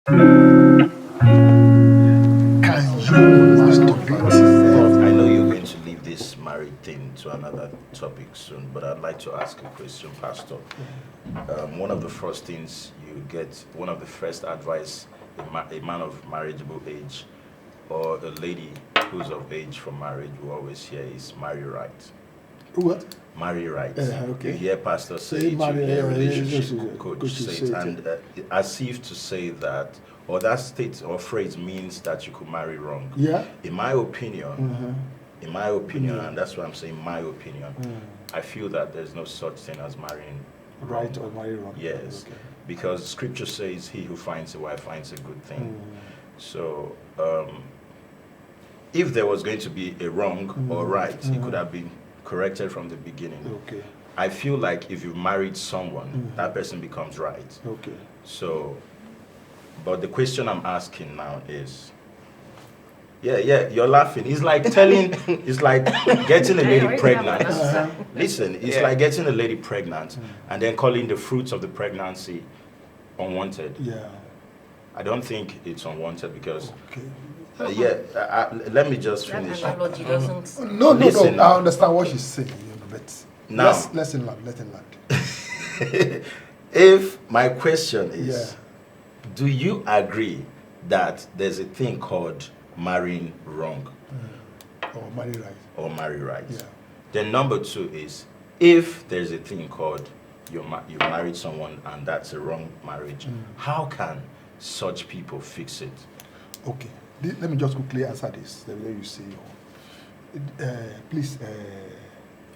Can you masturbate? I know you're going to leave this married thing to another topic soon, but I'd like to ask a question, Pastor. One of the first things you get, one of the first advice a man of marriageable age or a lady who's of age for marriage will always hear is marry right. What? Marry right. Okay. You hear pastors say it, you hear relationship coach say it, and as if to say that, or that state or phrase means that you could marry wrong. Yeah. In my opinion, and that's why I'm saying my opinion, I feel that there's no such thing as marrying right or marry wrong. Yes, okay. Because Scripture says, "He who finds a wife finds a good thing." So, if there was going to be a wrong or right, it could have been corrected from the beginning. Okay. I feel like if you married someone, that person becomes right. Okay. So, but the question I'm asking now is, you're laughing. It's like it's like getting a lady pregnant. Listen, it's like getting a lady pregnant and then calling the fruits of the pregnancy unwanted. Yeah. I don't think it's unwanted because, okay. let me just finish. That analogy doesn't. No. I understand what she's saying, but now, let's land. If my question is, do you agree that there's a thing called marrying wrong or marry right? Or marry right? Yeah. Then number two is, if there's a thing called you married someone and that's a wrong marriage, how can such people fix it? Okay. Let me just quickly answer this. The way you say, please.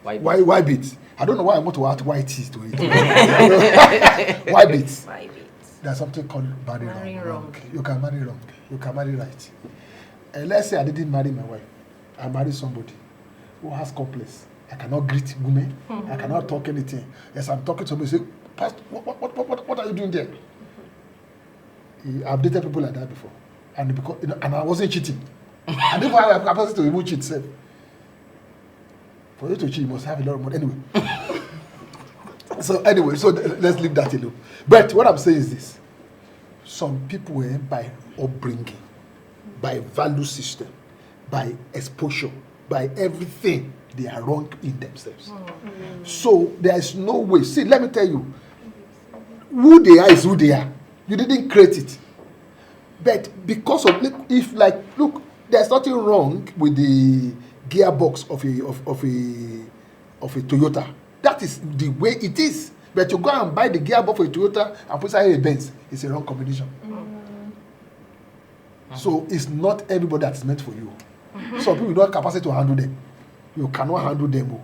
Why bit? I don't know why I want to add white teeth to it. Why bit? There's something called marrying wrong. You can marry wrong. You can marry right. Let's say I didn't marry my wife. I married somebody who has complex. I cannot greet women. I cannot talk anything. Yes, I'm talking to somebody. Say, Pastor, what are you doing there? I've dated people like that before, and I wasn't cheating. And if I have capacity to even cheat, self. For you to cheat, you must have a lot of money anyway. So let's leave that alone. But what I'm saying is this: some people were by upbringing, by value system, by exposure, by everything, they are wrong in themselves. So there is no way. See, let me tell you, who they are is who they are. You didn't create it. But because of look, there's nothing wrong with the gearbox of a Toyota. That is the way it is. But you go and buy the gearbox for a Toyota and put inside a Benz, it's a wrong combination. So it's not everybody that's meant for you. Some people don't have capacity to handle them. You cannot handle them.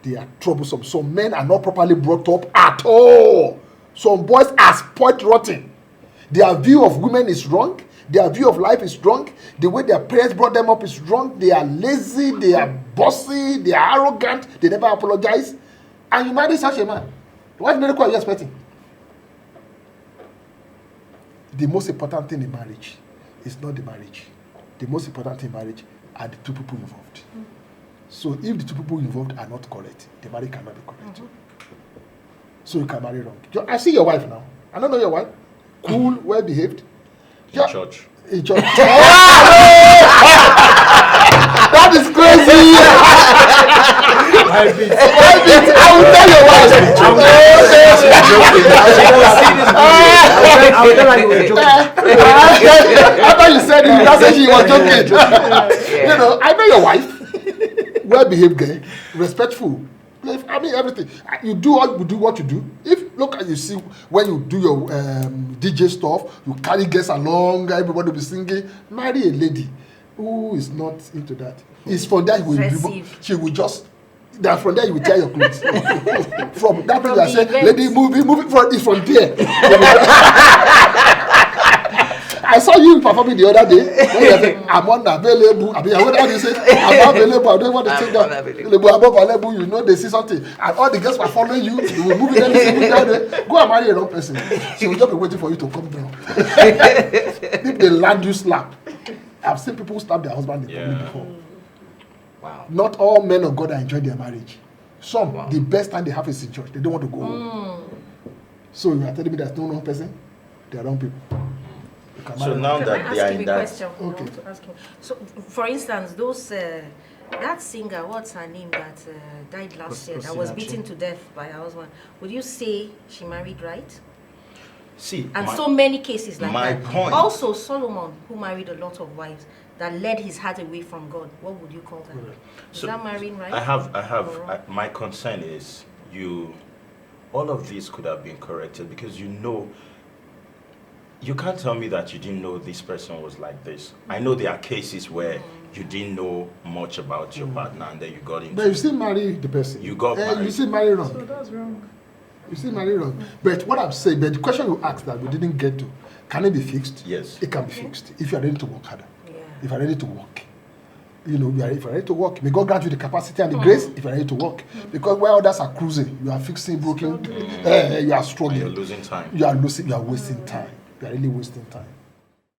They are troublesome. Some men are not properly brought up at all. Some boys are spoiled rotten. Their view of women is wrong. Their view of life is wrong. The way their parents brought them up is wrong. They are lazy. They are bossy. They are arrogant. They never apologize. And you marry such a man. What miracle are you expecting? The most important thing in marriage is not the marriage. The most important thing in marriage are the two people involved. So if the two people involved are not correct, the marriage cannot be correct. So you can marry wrong. I see your wife now. I don't know your wife. Cool, well behaved. In church. In church. That is crazy. I will tell your wife. I will tell her you were joking. After you said it, that's why she was joking. You know, I know your wife. Well behaved girl, respectful. I mean everything. You do what you do. If look at you see when you do your DJ stuff, you carry guests along, everybody will be singing. Marry a lady who is not into that. It's from there she will just. That from there you will tear your clothes. From that place I say, lady, move it from. It's from there. I saw you performing the other day. When you say, I'm unavailable. I mean, what do you say? I'm available. I don't want to say that. Available. You know they see something, and all the girls were following you. You will move it down there. Go and marry a wrong person. She will just be waiting for you to come down. If they land you slap, I've seen people slap their husband in public before. Wow. Not all men of God are enjoying their marriage. Some, the best time they have is in church. They don't want to go home. So you are telling me there's no wrong person? There are wrong people. So now that they are in that, question? Okay. To ask him. So, for instance, those that singer, what's her name, that died last year, that was beaten to death by her husband. Would you say she married right? See, and so many cases like my that. Point. Also, Solomon, who married a lot of wives, that led his heart away from God. What would you call that? Is that marrying right? My concern is all of these could have been corrected because you can't tell me that you didn't know this person was like this. I know there are cases where you didn't know much about your partner and then you got into. But you still marry the person. You got married. You still marry wrong. So that's wrong. You still marry wrong. But what I'm saying, but the question you asked that we didn't get to, can it be fixed? Yes. It can be fixed if you are ready to work harder. Yeah. If you are ready to work. If you are ready to work, may God grant you the capacity and the grace if you are ready to work. Because while others are cruising, you are fixing, broken, you are struggling. And you're losing time. You are wasting time. You are really wasting time.